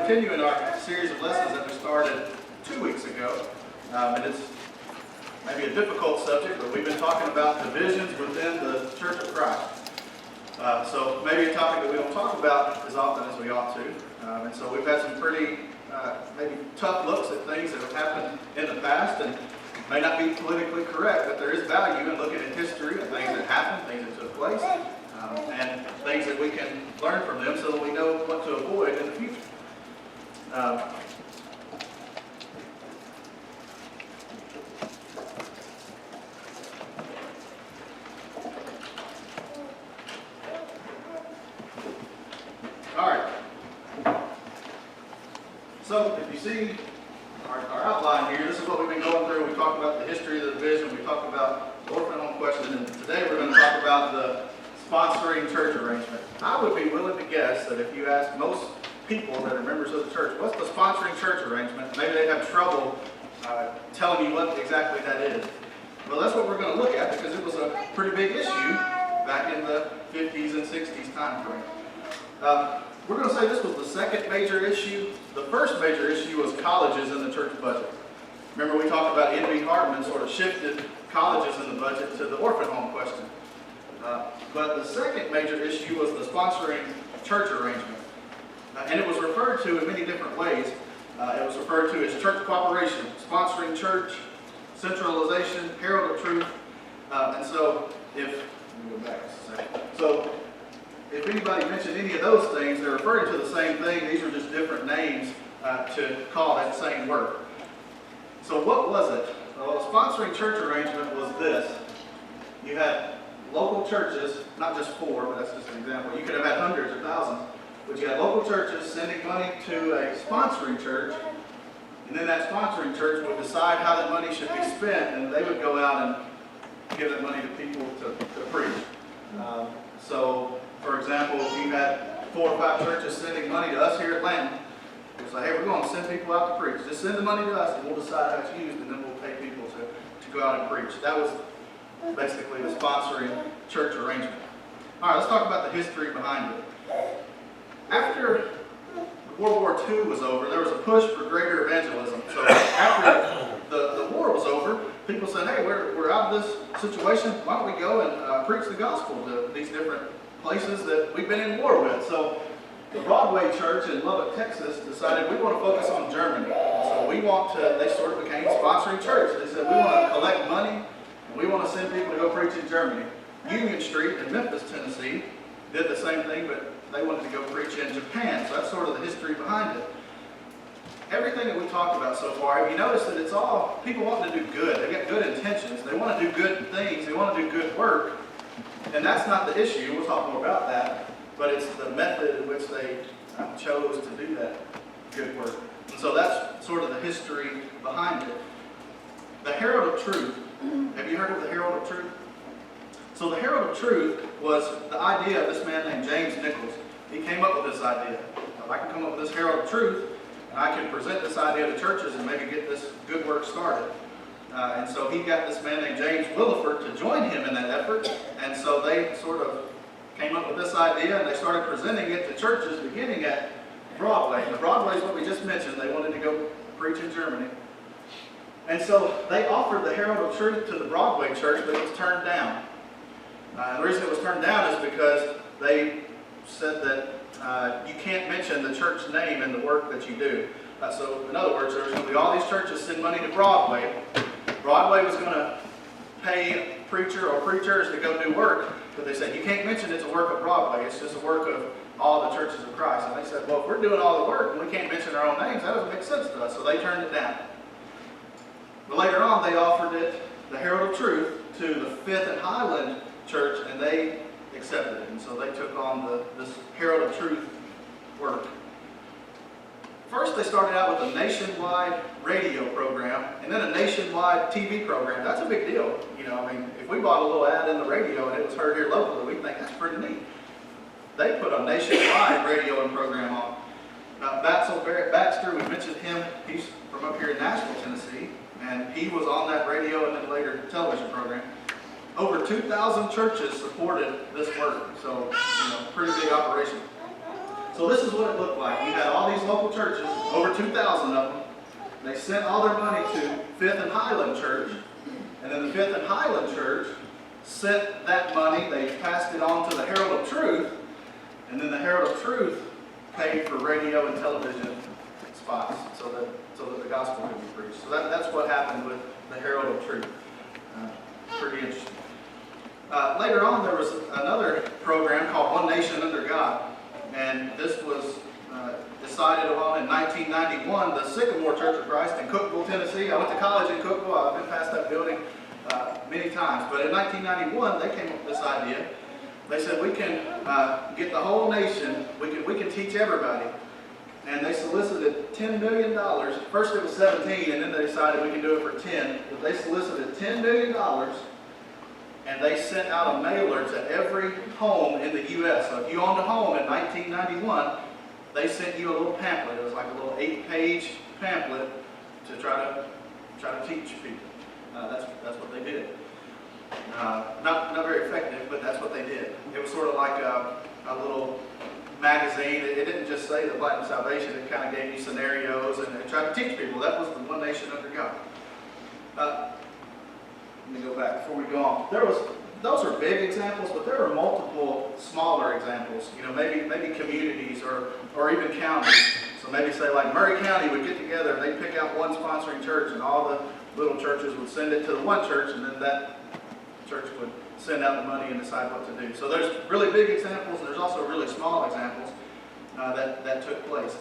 continuing our series of lessons that we started 2 weeks ago. And it's maybe a difficult subject, but we've been talking about divisions within the Church of Christ. So maybe a topic that we don't talk about as often as we ought to. And so we've had some pretty maybe tough looks at things that have happened in the past and may not be politically correct, but there is value in looking at history and things that happened, things that took place, and things that we can learn from them so that we know what to avoid in the future. All right. So if you see our outline here, this is what we've been going through. We talked about the history of the division. We talked about the orphan home question. And today we're going to talk about the sponsoring church arrangement. I would be willing to guess that if you ask most people that are members of the church, what's the sponsoring church arrangement, maybe they'd have trouble telling you what exactly that is. Well, that's what we're going to look at because it was a pretty big issue back in the 50s and 60s time frame. We're going to say this was the second major issue. The first major issue was colleges in the church budget. Remember we talked about N.B. Hardman sort of shifted colleges in the budget to the orphan home question. But the second major issue was the sponsoring church arrangement. And it was referred to in many different ways. It was referred to as church cooperation, sponsoring church, centralization, herald of truth. And so let me go back a second. So if anybody mentioned any of those things, they're referring to the same thing. These are just different names to call that same work. So what was it? Well, the sponsoring church arrangement was this. You had local churches, not just 4, but that's just an example. You could have had hundreds or thousands, but you had local churches sending money to a sponsoring church, and then that sponsoring church would decide how that money should be spent, and they would go out and give that money to people to preach. So, for example, if you had 4 or 5 churches sending money to us here at Atlanta, we'll say, hey, we're going to send people out to preach. Just send the money to us, and we'll decide how it's used, and then we'll pay people to go out and preach. That was basically the sponsoring church arrangement. All right, let's talk about the history behind it. After World War II was over, there was a push for greater evangelism. So after the war was over, people said, hey, we're out of this situation. Why don't we go and preach the gospel to these different places that we've been in war with? So the Broadway Church in Lubbock, Texas decided we want to focus on Germany. So they sort of became sponsoring church. They said we want to collect money and we want to send people to go preach in Germany. Union Street in Memphis, Tennessee did the same thing, but they wanted to go preach in Japan. So that's sort of the history behind it. Everything that we talked about so far, have you noticed that it's all people want to do good? They got good intentions. They want to do good things. They want to do good work. And that's not the issue. We'll talk more about that. But it's the method in which they chose to do that good work. And so that's sort of the history behind it. The Herald of Truth. Have you heard of the Herald of Truth? So the Herald of Truth was the idea of this man named James Nichols. He came up with this idea. If I can come up with this Herald of Truth, and I can present this idea to churches and maybe get this good work started. And so he got this man named James Williford to join him in that effort. And so they sort of came up with this idea, and they started presenting it to churches beginning at Broadway. And Broadway is what we just mentioned. They wanted to go preach in Germany. And so they offered the Herald of Truth to the Broadway church, but it was turned down. The reason it was turned down is because they said that you can't mention the church name in the work that you do. So in other words, there's going to be all these churches send money to Broadway. Broadway was going to pay a preacher or preachers to go do work, but they said, you can't mention it's a work of Broadway, it's just a work of all the churches of Christ. And they said, well, if we're doing all the work and we can't mention our own names, that doesn't make sense to us. So they turned it down. But later on, they offered it, the Herald of Truth, to the Fifth and Highland Church, and they accepted it. And so they took on this Herald of Truth work. First, they started out with a nationwide radio program and then a nationwide TV program. That's a big deal. If we bought a little ad in the radio and it was heard here locally, we'd think that's pretty neat. They put a nationwide radio and program on. Barrett Baxter, we mentioned him. He's from up here in Nashville, Tennessee, and he was on that radio and then later television program. Over 2,000 churches supported this work, so pretty big operation. So this is what it looked like. You had all these local churches, over 2,000 of them. They sent all their money to Fifth and Highland Church. And then the Fifth and Highland Church sent that money, they passed it on to the Herald of Truth. And then the Herald of Truth paid for radio and television spots so that the gospel could be preached. So that's what happened with the Herald of Truth. Pretty interesting. Later on, there was another program called One Nation Under God. And this was decided on in 1991, the Sycamore Church of Christ in Cookeville, Tennessee. I went to college in Cookeville. I've been past that building many times. But in 1991, they came up with this idea. They said, we can get the whole nation, we can teach everybody. And they solicited $10 million. First it was 17, and then they decided we can do it for 10. But they solicited $10 million, and they sent out a mailer to every home in the U.S. So if you owned a home in 1991, they sent you a little pamphlet. It was like a little 8-page pamphlet to try to teach people. That's what they did. Not very effective, but that's what they did. It was sort of like a little magazine. It didn't just say the Platinum Salvation. It kind of gave you scenarios and it tried to teach people. That was the One Nation Under God. Let me go back before we go on. Those are big examples, but there are multiple smaller examples. You know, maybe communities or even counties. So maybe say like Murray County would get together and they'd pick out one sponsoring church, and all the little churches would send it to the one church, and then that church would send out the money and decide what to do. So there's really big examples, and there's also really small examples that took place.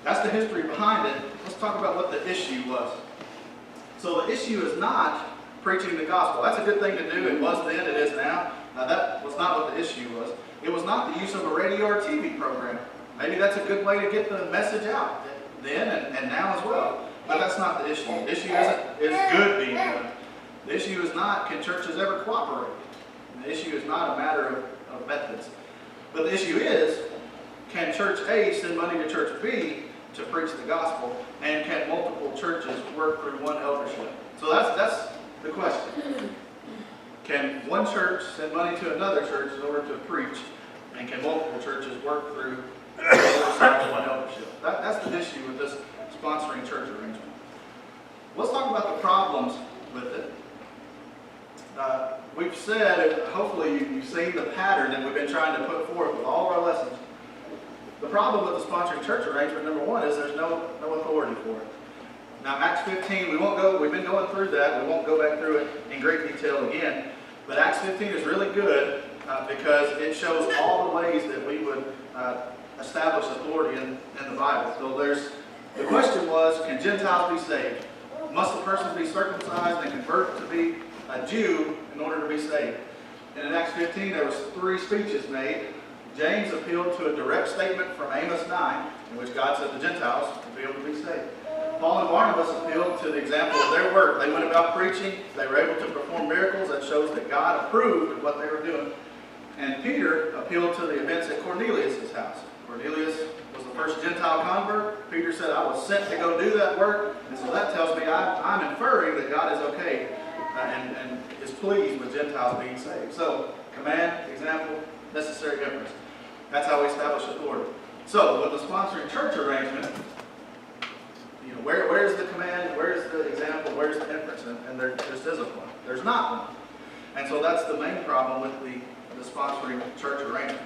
That's the history behind it. Let's talk about what the issue was. So the issue is not preaching the gospel. That's a good thing to do. It was then, it is now. That was not what the issue was. It was not the use of a radio or TV program. Maybe that's a good way to get the message out then and now as well. But that's not the issue. The issue is good being done. The issue is not, can churches ever cooperate? The issue is not a matter of methods. But the issue is, can Church A send money to Church B to preach the gospel? And can multiple churches work through one eldership? So that's the question. Can one church send money to another church in order to preach? And can multiple churches work through one eldership? That's the issue with this sponsoring church arrangement. Let's talk about the problems with it. We've said, hopefully you've seen the pattern that we've been trying to put forth with all of our lessons. The problem with the sponsoring church arrangement, number one, is there's no authority for it. Now, Acts 15, we've been going through that. We won't go back through it in great detail again. But Acts 15 is really good because it shows all the ways that we would establish authority in the Bible. So the question was, can Gentiles be saved? Must a person be circumcised and convert to be a Jew in order to be saved? And in Acts 15, there was 3 speeches made. James appealed to a direct statement from Amos 9, in which God said the Gentiles would be able to be saved. Paul and Barnabas appealed to the example of their work. They went about preaching. They were able to perform miracles that shows that God approved of what they were doing. And Peter appealed to the events at Cornelius' house. Cornelius was the first Gentile convert. Peter said, I was sent to go do that work. And so that tells me I'm inferring that God is okay and is pleased with Gentiles being saved. So, command, example, necessary difference. That's how we establish authority. So, with the sponsoring church arrangement, you know, where's the command, where's the example, where's the inference? And there just isn't one. There's not one. And so that's the main problem with the sponsoring church arrangement.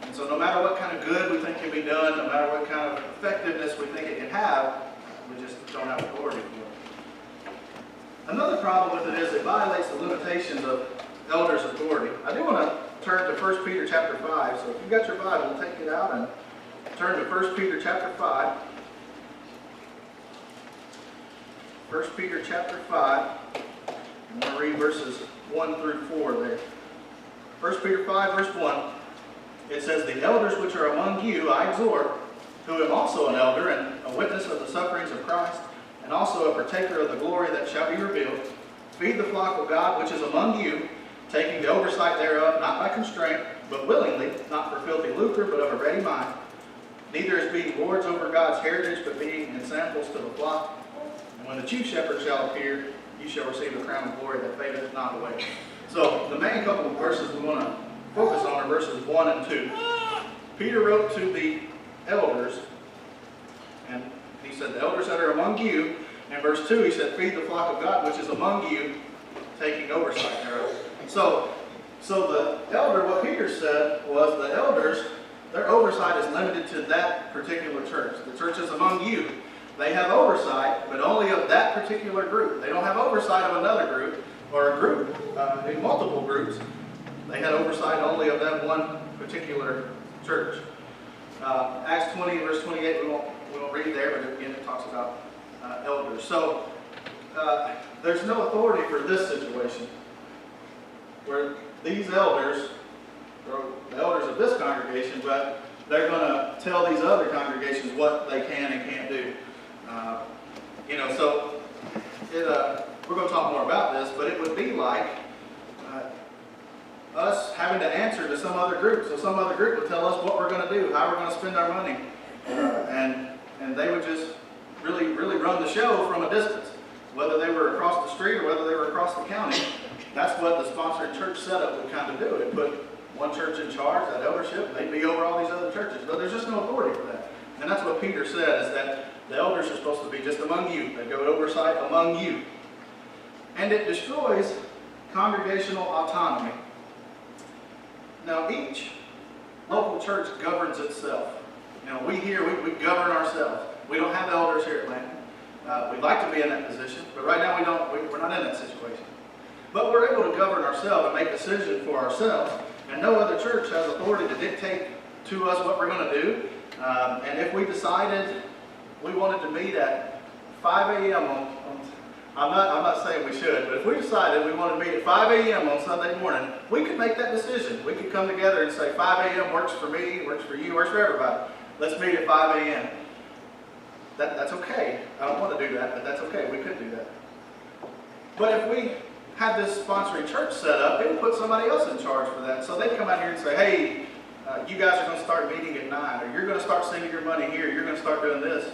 And so no matter what kind of good we think can be done, no matter what kind of effectiveness we think it can have, we just don't have authority for it. Another problem with it is it violates the limitations of elders' authority. I do want to turn to 1 Peter chapter 5. So if you've got your Bible, take it out and turn to 1 Peter chapter 5. 1 Peter chapter 5. I'm going to read verses 1 through 4 there. 1 Peter 5, verse 1. It says, the elders which are among you I exhort, who am also an elder and a witness of the sufferings of Christ, and also a partaker of the glory that shall be revealed. Feed the flock of God which is among you, taking the oversight thereof, not by constraint, but willingly, not for filthy lucre, but of a ready mind. Neither as being lords over God's heritage, but being ensamples to the flock. And when the chief shepherd shall appear, you shall receive a crown of glory that fadeth not away. So the main couple of verses we want to focus on are verses 1 and 2. Peter wrote to the elders, and he said, the elders that are among you. In verse 2, he said, feed the flock of God, which is among you, taking oversight thereof. So the elder, what Peter said was the elders, their oversight is limited to that particular church. The church is among you. They have oversight, but only of that particular group. They don't have oversight of another group, or a group, in multiple groups. They had oversight only of that one particular church. Acts 20, verse 28, we won't read there, but again it talks about elders. So there's no authority for this situation, where these elders, or the elders of this congregation, but they're going to tell these other congregations what they can and can't do. So we're going to talk more about this, but it would be like us having to answer to some other group. So some other group would tell us what we're going to do, how we're going to spend our money, and they would just really run the show from a distance, whether they were across the street or whether they were across the county. That's what the sponsored church setup would kind of do. It put one church in charge, that eldership, they'd be over all these other churches. But there's just no authority for that. And that's what Peter said, is that the elders are supposed to be just among you. They go oversight among you. And it destroys congregational autonomy. Now, each local church governs itself. We here, we govern ourselves. We don't have elders here at Landon. We'd like to be in that position, but right now we're not in that situation. But we're able to govern ourselves and make decisions for ourselves. And no other church has authority to dictate to us what we're going to do. And if we decided we wanted to meet at 5 a.m. I'm not saying we should, but if we decided we wanted to meet at 5 a.m. on Sunday morning, we could make that decision. We could come together and say 5 a.m. works for me, works for you, works for everybody. Let's meet at 5 a.m. That's okay. I don't want to do that, but that's okay. We could do that. But if we had this sponsoring church set up, it would put somebody else in charge for that. So they'd come out here and say, hey, you guys are going to start meeting at 9, or you're going to start sending your money here, you're going to start doing this.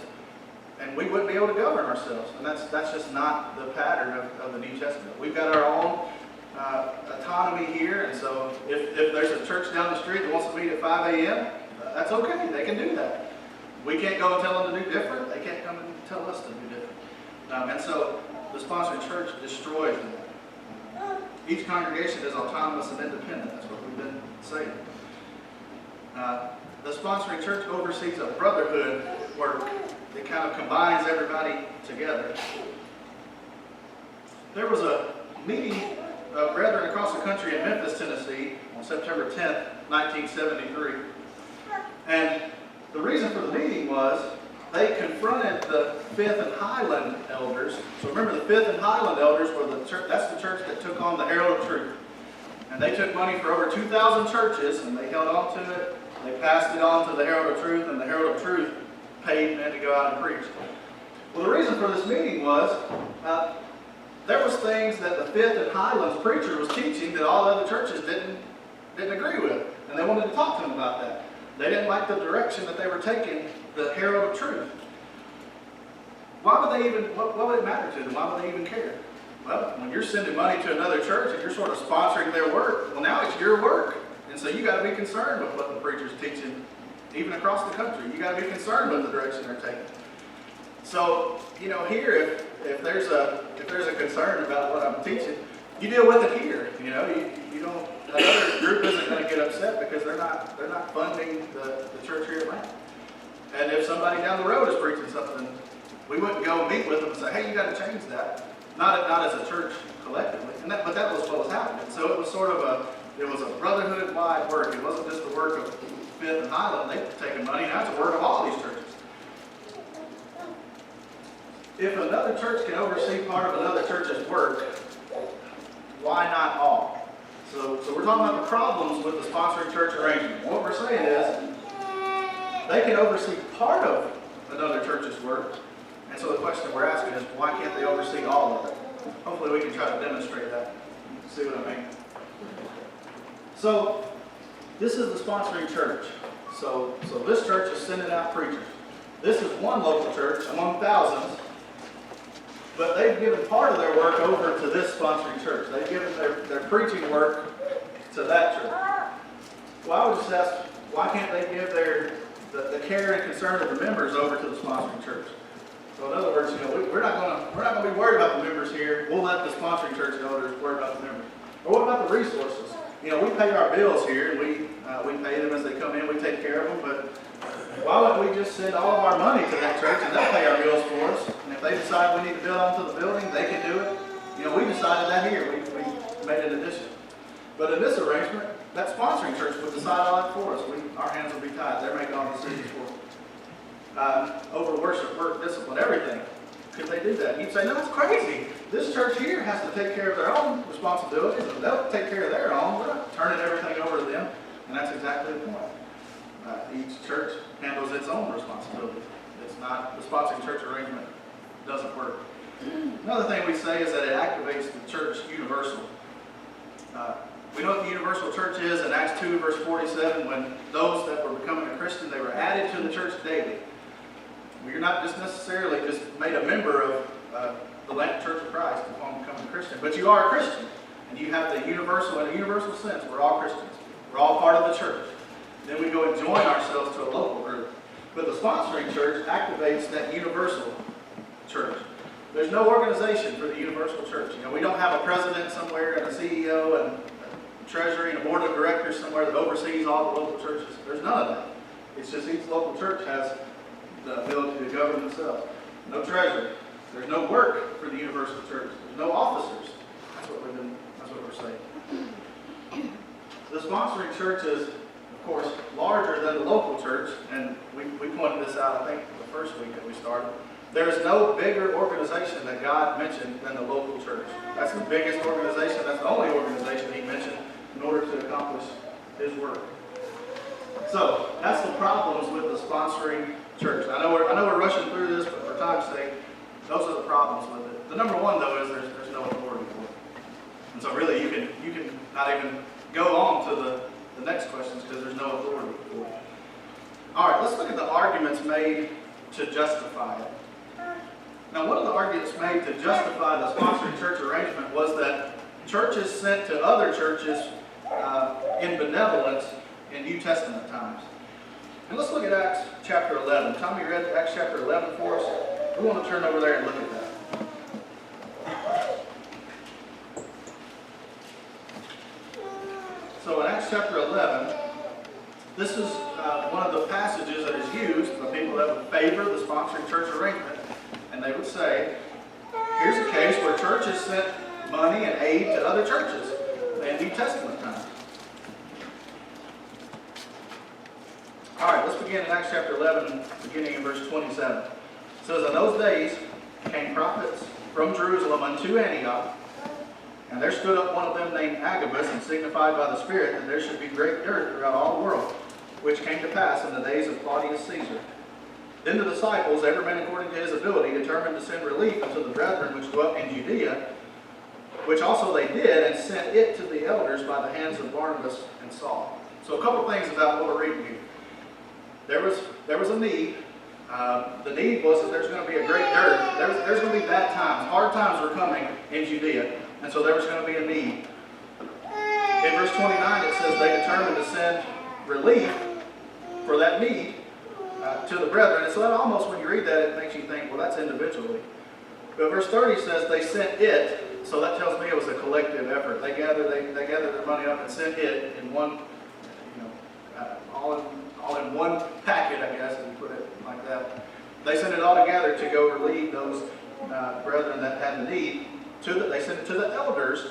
And we wouldn't be able to govern ourselves. And that's just not the pattern of the New Testament. We've got our own autonomy here, and so if there's a church down the street that wants to meet at 5 a.m., that's okay. They can do that. We can't go and tell them to do different. They can't come and tell us to do different. And so the sponsoring church destroys that. Each congregation is autonomous and independent. That's what we've been saying. The sponsoring church oversees a brotherhood work that kind of combines everybody together. There was a meeting of brethren across the country in Memphis, Tennessee on September 10th, 1973. And the reason for the meeting was they confronted the Fifth and Highland elders. So remember, the Fifth and Highland elders were the church, that's the church that took on the Herald of Truth. And they took money for over 2,000 churches, and they held on to it. They passed it on to the Herald of Truth, and the Herald of Truth paid men to go out and preach. Well, the reason for this meeting was there was things that the Fifth and Highlands preacher was teaching that all other churches didn't agree with, and they wanted to talk to him about that. They didn't like the direction that they were taking the Herald of Truth. Why would they even? What would it matter to them? Why would they even care? Well, when you're sending money to another church and you're sort of sponsoring their work, well, now it's your work, and so you got to be concerned with what the preacher's teaching. Even across the country, you got to be concerned with the direction they're taking. So, here, if there's a concern about what I'm teaching, you deal with it here. You don't. Another group isn't going to get upset because they're not funding the church here at Landon. And if somebody down the road is preaching something, we wouldn't go meet with them and say, hey, you got to change that. Not as a church collectively. But that was what was happening. So it was sort of a brotherhood-wide work. It wasn't just the work of Fifth and Highland. They've taken money. Now it's the work of all these churches. If another church can oversee part of another church's work, why not all? So we're talking about the problems with the sponsoring church arrangement. What we're saying is they can oversee part of another church's work. And so the question we're asking is, why can't they oversee all of it? Hopefully we can try to demonstrate that. See what I mean? So this is the sponsoring church. So this church is sending out preachers. This is one local church among thousands. But they've given part of their work over to this sponsoring church. They've given their preaching work to that church. Well, I would just ask, why can't they give their the care and concern of the members over to the sponsoring church. So in other words, we're not going to be worried about the members here. We'll let the sponsoring church elders worry about the members. Or what about the resources? We pay our bills here, and we pay them as they come in. We take care of them, but why wouldn't we just send all of our money to that church and they'll pay our bills for us? And if they decide we need to build onto the building, they can do it. We decided that here. We made an addition. But in this arrangement, that sponsoring church would decide all that for us. Our hands would be tied. They're making all the decisions for us. Over worship, work, discipline, everything. Could they do that? And you'd say, no, that's crazy. This church here has to take care of their own responsibilities, and they'll take care of their own. We're not turning everything over to them. And that's exactly the point. Each church handles its own responsibility. It's not, the sponsoring church arrangement doesn't work. Another thing we say is that it activates the church universal. We know what the universal church is in Acts 2, verse 47, when those that were becoming a Christian, they were added to the church daily. You're not just necessarily just made a member of the Latin Church of Christ upon becoming a Christian, but you are a Christian. And you have the universal, in a universal sense, we're all Christians. We're all part of the church. Then we go and join ourselves to a local group. But the sponsoring church activates that universal church. There's no organization for the universal church. We don't have a president somewhere and a CEO and a treasury and a board of directors somewhere that oversees all the local churches. There's none of that. It's just each local church has the ability to govern themselves. No treasury. There's no work for the universal church. There's no officers. That's what we're saying. The sponsoring church is, of course, larger than the local church, and we pointed this out, I think, the first week that we started. There is no bigger organization that God mentioned than the local church. That's the biggest organization. That's the only organization He mentioned in order to accomplish His work. So that's the problems with the sponsoring church. I know we're rushing through this, but for time's sake, those are the problems with it. The number one, though, is there's no authority for it. And so really, you can not even go on to the next questions because there's no authority for it. All right, let's look at the arguments made to justify it. Now, one of the arguments made to justify the sponsoring church arrangement was that churches sent to other churches in benevolence in New Testament times. And let's look at Acts chapter 11. Tommy read Acts chapter 11 for us. We want to turn over there and look at that. So in Acts chapter 11, this is one of the passages that is used by people that would favor the sponsoring church arrangement. And they would say, here's a case where churches sent money and aid to other churches in New Testament times. All right, let's begin in Acts chapter 11, beginning in verse 27. It says, in those days came prophets from Jerusalem unto Antioch, and there stood up one of them named Agabus, and signified by the Spirit that there should be great dearth throughout all the world, which came to pass in the days of Claudius Caesar. Then the disciples, every man according to his ability, determined to send relief unto the brethren which dwelt in Judea, which also they did, and sent it to the elders by the hands of Barnabas and Saul. So a couple of things about what we're reading here. There was a need. The need was that there's going to be a great dearth. There's going to be bad times. Hard times were coming in Judea. And so there was going to be a need. In verse 29 it says they determined to send relief for that need to the brethren. And so that almost, when you read that, it makes you think, well, that's individually. But verse 30 says they sent it. So that tells me it was a collective effort. They gathered their money up and sent it in one, all in one packet, I guess, if you put it like that. They sent it all together to go relieve those brethren that had the need. They sent it to the elders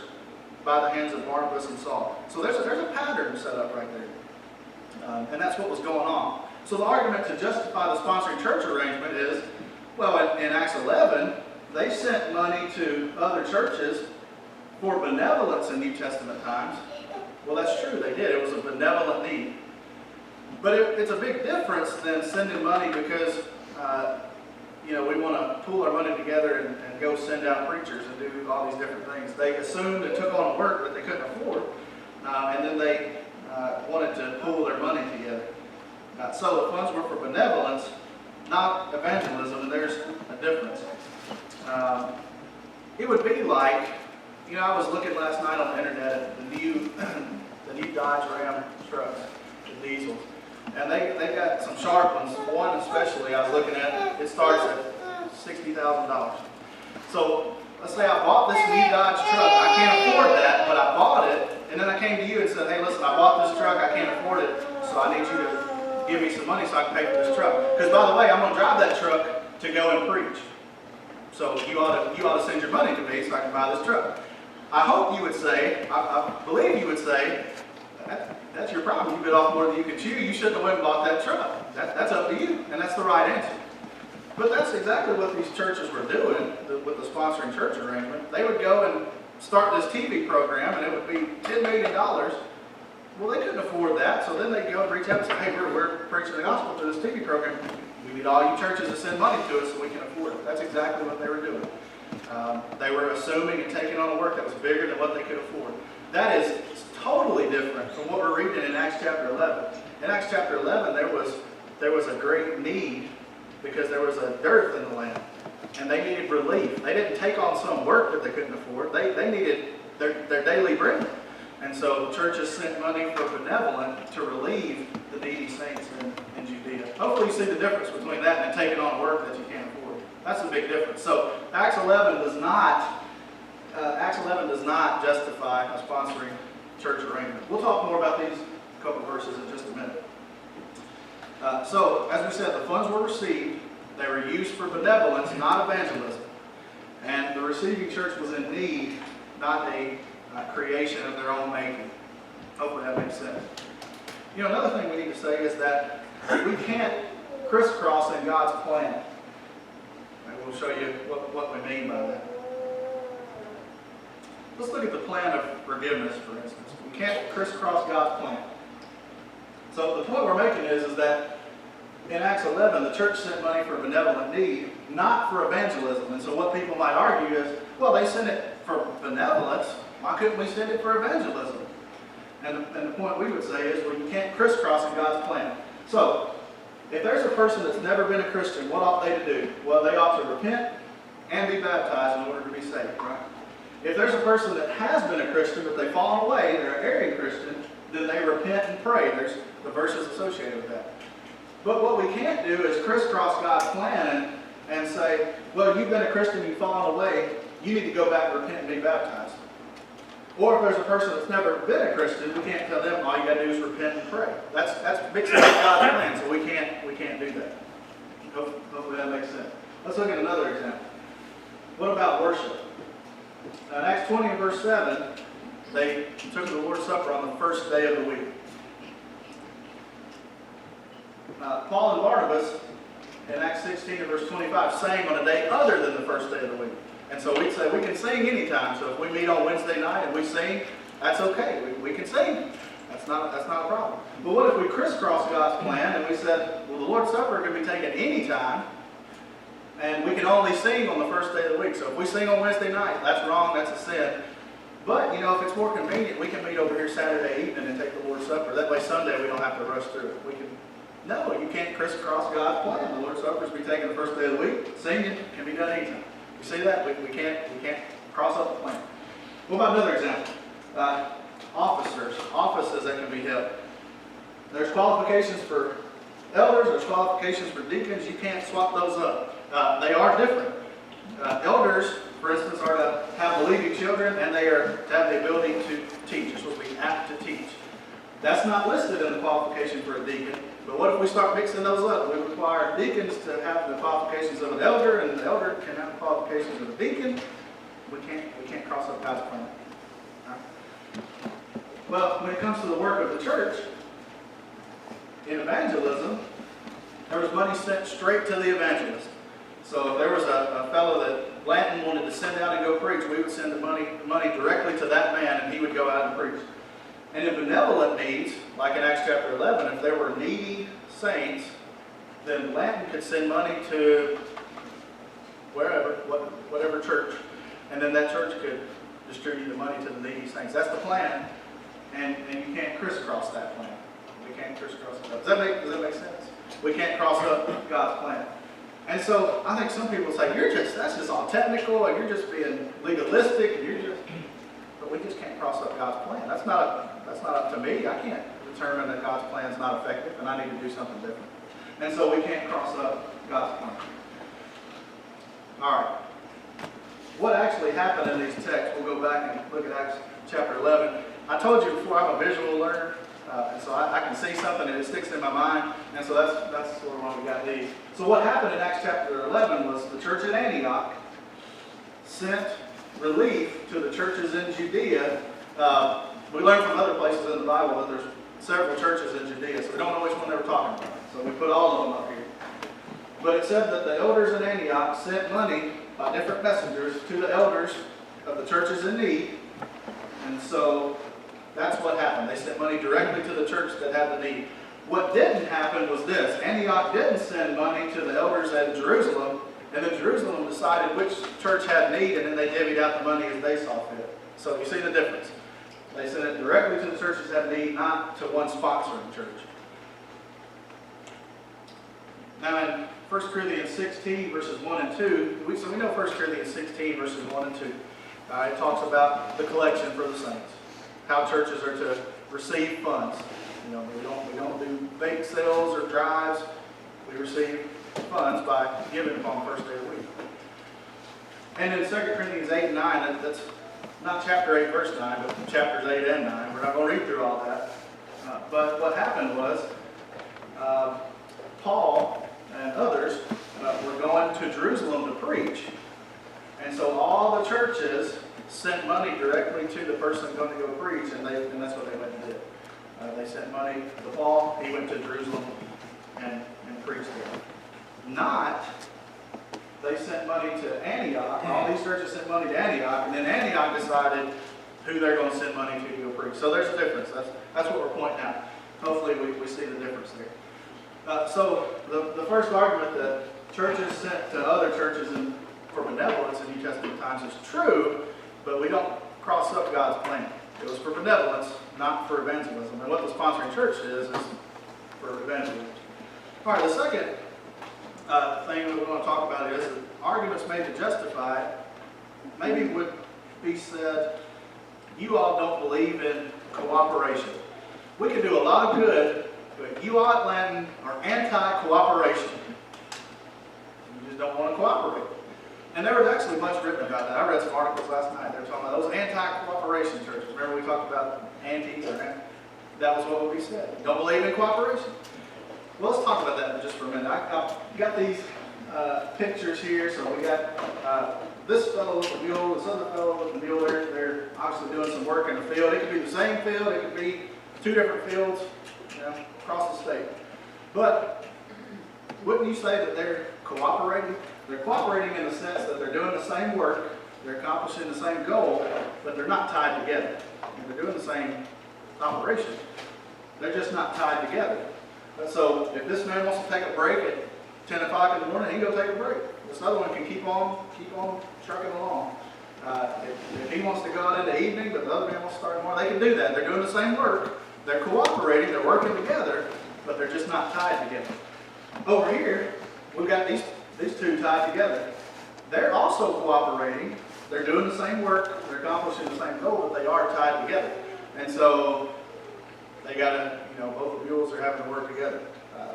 by the hands of Barnabas and Saul. So there's a pattern set up right there. And that's what was going on. So the argument to justify the sponsoring church arrangement is, well, in Acts 11, they sent money to other churches for benevolence in New Testament times. Well, that's true, they did. It was a benevolent need. But it's a big difference than sending money because, we want to pool our money together and go send out preachers and do all these different things. They assumed and took on work that they couldn't afford, and then they wanted to pool their money together. So the funds were for benevolence, not evangelism, and there's a difference. It would be like, I was looking last night on the internet at the new Dodge Ram trucks, the diesels. And they got some sharp ones. One especially I was looking at, it starts at $60,000. So let's say I bought this new Dodge truck. I can't afford that, but I bought it. And then I came to you and said, hey, listen, I bought this truck. I can't afford it. So I need you to give me some money so I can pay for this truck. Because by the way, I'm going to drive that truck to go and preach. So you ought to send your money to me so I can buy this truck. I hope you would say, I believe you would say, that's your problem. You bit off more than you can chew. You shouldn't have went and bought that truck. That's up to you, and that's the right answer. But that's exactly what these churches were doing with the sponsoring church arrangement. They would go and start this TV program, and it would be $10 million. Well, they couldn't afford that, so then they'd go and reach out and say, hey, we're preaching the gospel through this TV program. We need all you churches to send money to us so we can afford it. That's exactly what they were doing. They were assuming and taking on a work that was bigger than what they could afford. That is totally different from what we're reading in Acts chapter 11. In Acts chapter 11, there was a great need because there was a dearth in the land, and they needed relief. They didn't take on some work that they couldn't afford. They needed their daily bread. And so churches sent money for benevolent to relieve the needy saints in Judea. Hopefully you see the difference between that and taking on work that you can't afford. That's a big difference. So Acts 11 does not justify a sponsoring church arrangement. We'll talk more about these couple verses in just a minute. So, as we said, the funds were received. They were used for benevolence, not evangelism. And the receiving church was in need, not a creation of their own making. Hopefully that makes sense. You know, another thing we need to say is that we can't crisscross in God's plan. And we'll show you what we mean by that. Let's look at the plan of forgiveness, for instance. We can't crisscross God's plan. So the point we're making is that in Acts 11, the church sent money for benevolent need, not for evangelism. And so what people might argue is, well, they sent it for benevolence. Why couldn't we send it for evangelism? And the point we would say is, well, you can't crisscross in God's plan. So if there's a person that's never been a Christian, what ought they to do? Well, they ought to repent and be baptized in order to be saved, right? If there's a person that has been a Christian, but they've fallen away, they're an erring Christian, then they repent and pray. There's the verses associated with that. But what we can't do is crisscross God's plan and say, well, you've been a Christian, you've fallen away, you need to go back, repent, and be baptized. Or if there's a person that's never been a Christian, we can't tell them all you got to do is repent and pray. That's mixing up God's plan, so we can't do that. Hopefully that makes sense. Let's look at another example. What about worship? Now, in Acts 20 and verse 7, they took the Lord's Supper on the first day of the week. Paul and Barnabas, in Acts 16 and verse 25, sang on a day other than the first day of the week. And so we'd say we can sing anytime. So if we meet on Wednesday night and we sing, that's okay. We can sing. That's not a problem. But what if we crisscross God's plan and we said, well, the Lord's Supper can be taken anytime, and we can only sing on the first day of the week. So if we sing on Wednesday night, that's wrong, that's a sin. But, you know, if it's more convenient, we can meet over here Saturday evening and take the Lord's Supper. That way Sunday we don't have to rush through it. No, you can't crisscross God's plan. The Lord's Supper is to be taken the first day of the week. Singing can be done anytime. You see that? We can't cross up the plan. What about another example? Offices that can be held. There's qualifications for elders, there's qualifications for deacons. You can't swap those up. They are different. Elders, for instance, are to have believing children, and they are to have the ability to teach. They're supposed to be apt to teach. That's not listed in the qualification for a deacon. But what if we start mixing those up? We require deacons to have the qualifications of an elder, and the elder can have the qualifications of a deacon. We can't cross up God's plan. Right? Well, when it comes to the work of the church, in evangelism, there was money sent straight to the evangelist. So if there was a fellow that Blanton wanted to send out and go preach, we would send the money directly to that man, and he would go out and preach. And in benevolent needs, like in Acts chapter 11, if there were needy saints, then Blanton could send money to whatever church. And then that church could distribute the money to the needy saints. That's the plan. And you can't crisscross that plan. We can't crisscross it. Does that make sense? We can't cross up God's plan. And so I think some people say, that's just all technical, and you're just being legalistic, and but we just can't cross up God's plan. That's not up to me. I can't determine that God's plan is not effective and I need to do something different. And so we can't cross up God's plan. All right. What actually happened in these texts, we'll go back and look at Acts chapter 11. I told you before, I'm a visual learner, and so I can see something and it sticks in my mind, and so that's sort of why we got these. So what happened in Acts chapter 11 was the church at Antioch sent relief to the churches in Judea. We learned from other places in the Bible that there's several churches in Judea, so we don't know which one they were talking about. So we put all of them up here. But it said that the elders in Antioch sent money by different messengers to the elders of the churches in need. And so that's what happened. They sent money directly to the church that had the need. What didn't happen was this. Antioch didn't send money to the elders at Jerusalem, and then Jerusalem decided which church had need, and then they divvied out the money as they saw fit. So you see the difference. They sent it directly to the churches that had need, not to one sponsoring church. Now in 1 Corinthians 16, verses 1 and 2, we know 1 Corinthians 16, verses 1 and 2. It talks about the collection for the saints, how churches are to receive funds. You know, we don't do bake sales or drives. We receive funds by giving upon the first day of the week. And in 2 Corinthians 8 and 9, that's not chapter 8, verse 9, but chapters 8 and 9. We're not going to read through all that. But what happened was Paul and others were going to Jerusalem to preach. And so all the churches sent money directly to the person going to go preach, and that's what they went and did. They sent money to Paul. He went to Jerusalem and preached there. Not, they sent money to Antioch. All these churches sent money to Antioch, and then Antioch decided who they're going to send money to go preach. So there's a difference. That's what we're pointing out. Hopefully we see the difference there. So the first argument that churches sent to other churches for benevolence in New Testament times is true, but we don't cross up God's plan. It was for benevolence, not for evangelism. And what the sponsoring church is for evangelism. All right, the second thing that we want to talk about is that arguments made to justify it maybe would be said, you all don't believe in cooperation. We can do a lot of good, but you all Atlantan are anti-cooperation. You just don't want to cooperate. And there was actually much written about that. I read some articles last night. They were talking about those anti-cooperation churches. Remember we talked about antis or anti? That was what we said. You don't believe in cooperation? Well, let's talk about that just for a minute. I got these pictures here. So we got this fellow with the mule, this other fellow with the mule. They're obviously doing some work in the field. It could be the same field. It could be two different fields, across the state. But wouldn't you say that they're cooperating? They're cooperating in the sense that they're doing the same work, they're accomplishing the same goal, but they're not tied together. And they're doing the same operation. They're just not tied together. So if this man wants to take a break at 10 o'clock in the morning, he can go take a break. This other one can keep on trucking along. If he wants to go out in the evening, but the other man wants to start in the morning, they can do that. They're doing the same work. They're cooperating, they're working together, but they're just not tied together. Over here, we've got these two tied together. They're also cooperating. They're doing the same work. They're accomplishing the same goal, but they are tied together. And so they got to, both the mules are having to work together.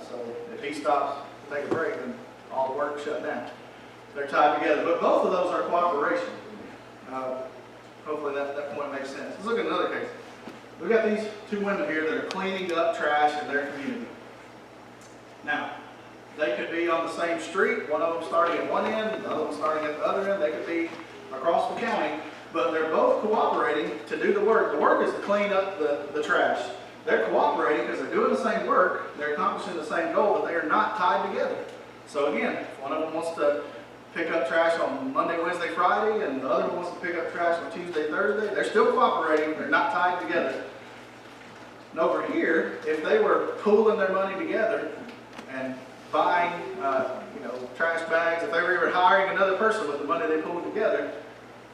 So if he stops to take a break, then all the work shut down. They're tied together. But both of those are cooperation. Hopefully that point makes sense. Let's look at another case. We've got these two women here that are cleaning up trash in their community. Now, they could be on the same street, one of them starting at one end, the other one starting at the other end. They could be across the county, but they're both cooperating to do the work. The work is to clean up the trash. They're cooperating because they're doing the same work, they're accomplishing the same goal, but they are not tied together. So again, if one of them wants to pick up trash on Monday, Wednesday, Friday, and the other one wants to pick up trash on Tuesday, Thursday, they're still cooperating, they're not tied together. And over here, if they were pooling their money together and buying, trash bags, if they were even hiring another person with the money they pulled together,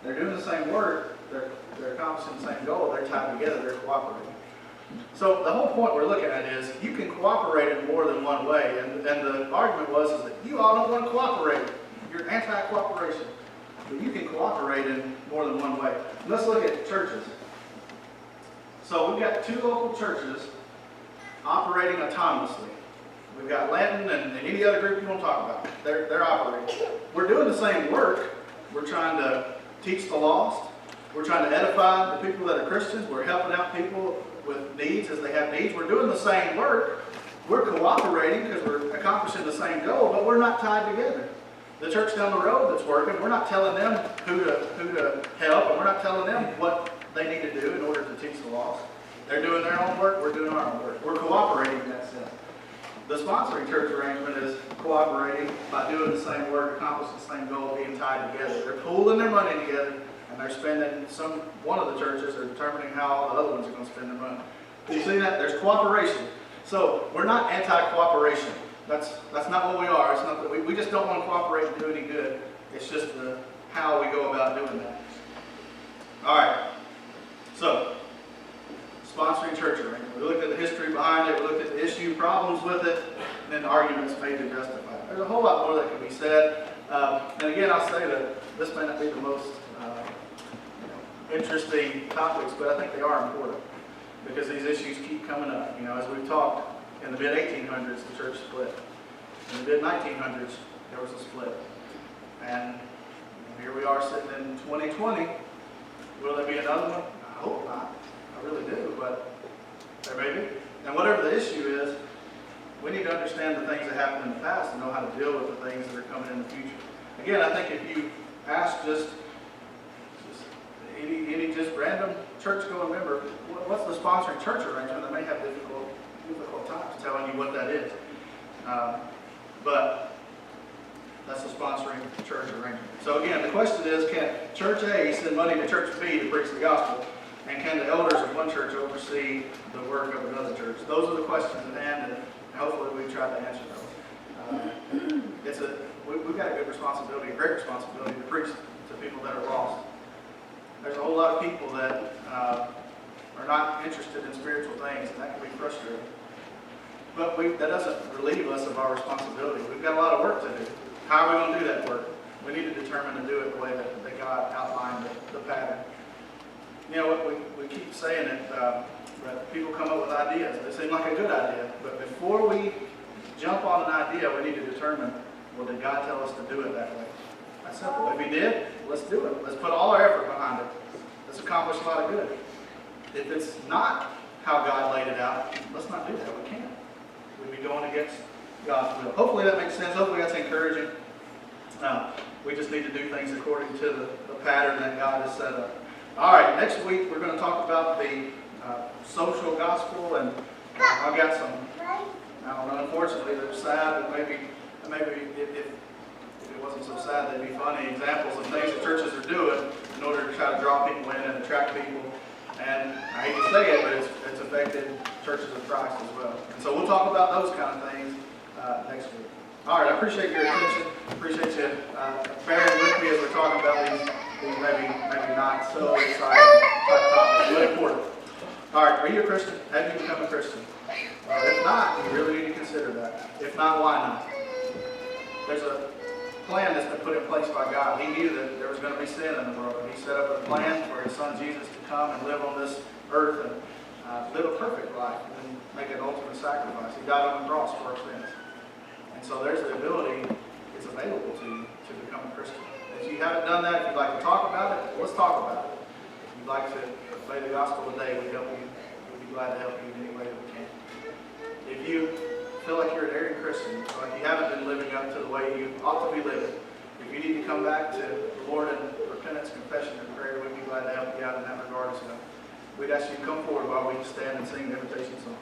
they're doing the same work, they're accomplishing the same goal, they're tied together, they're cooperating. So the whole point we're looking at is you can cooperate in more than one way, and the argument was that you all don't want to cooperate. You're anti-cooperation, but you can cooperate in more than one way. Let's look at churches. So we've got two local churches operating autonomously. We've got Lanton and any other group you want to talk about. They're operating. We're doing the same work. We're trying to teach the lost. We're trying to edify the people that are Christians. We're helping out people with needs as they have needs. We're doing the same work. We're cooperating because we're accomplishing the same goal, but we're not tied together. The church down the road that's working, we're not telling them who to help, and we're not telling them what they need to do in order to teach the lost. They're doing their own work, we're doing our own work. We're cooperating in that sense. The sponsoring church arrangement is cooperating by doing the same work, accomplishing the same goal, being tied together. They're pooling their money together, and they're spending one of the churches are determining how all the other ones are going to spend their money. You see that? There's cooperation. So we're not anti-cooperation. That's not what we are. It's not that we just don't want to cooperate and do any good. It's just how we go about doing that. All right. So, sponsoring church arrangement. We looked at the history behind it. We looked at the issue, problems with it, and then arguments made to justify it. There's a whole lot more that can be said. And again, I'll say that this may not be the most interesting topics, but I think they are important because these issues keep coming up. As we've talked, in the mid-1800s, the church split. In the mid-1900s, there was a split. And here we are sitting in 2020. Will there be another one? I hope not. I really do, but there may be. And whatever the issue is, we need to understand the things that happened in the past and know how to deal with the things that are coming in the future. Again, I think if you ask just any just random church-going member, what's the sponsoring church arrangement, they may have difficult times telling you what that is. But that's the sponsoring church arrangement. So again, the question is, can Church A send money to Church B to preach the gospel? And can the elders of one church oversee the work of another church? Those are the questions at hand, and hopefully we try to answer those. We've got a good responsibility, a great responsibility to preach to people that are lost. There's a whole lot of people that are not interested in spiritual things, and that can be frustrating. But that doesn't relieve us of our responsibility. We've got a lot of work to do. How are we going to do that work? We need to determine to do it the way that God outlined the pattern. We keep saying it, that people come up with ideas. They seem like a good idea. But before we jump on an idea, we need to determine, well, did God tell us to do it that way? That's simple. If He did, let's do it. Let's put all our effort behind it. Let's accomplish a lot of good. If it's not how God laid it out, let's not do that. We can't. We'd be going against God's will. Hopefully that makes sense. Hopefully that's encouraging. We just need to do things according to the pattern that God has set up. All right, next week we're going to talk about the social gospel, and I've got some, I don't know, unfortunately they're sad, but maybe if it wasn't so sad, they'd be funny examples of things that churches are doing in order to try to draw people in and attract people. And I hate to say it, but it's affected churches of Christ as well. And so we'll talk about those kind of things next week. All right, I appreciate your attention. Appreciate you bearing with me as we're talking about these maybe not so exciting type topics, but important. All right, are you a Christian? Have you become a Christian? If not, you really need to consider that. If not, why not? There's a plan that's been put in place by God. He knew that there was going to be sin in the world. And He set up a plan for His Son Jesus to come and live on this earth and live a perfect life and make an ultimate sacrifice. He died on the cross for our sins. And so there's the ability, it's available to you to become a Christian. If you haven't done that, if you'd like to talk about it, let's talk about it. If you'd like to obey the gospel today, we'd be glad to help you in any way that we can. If you feel like you're an erring Christian, or like you haven't been living up to the way you ought to be living, if you need to come back to the Lord in repentance, confession, and prayer, we'd be glad to help you out in that regard. So we'd ask you to come forward while we stand and sing the invitation song.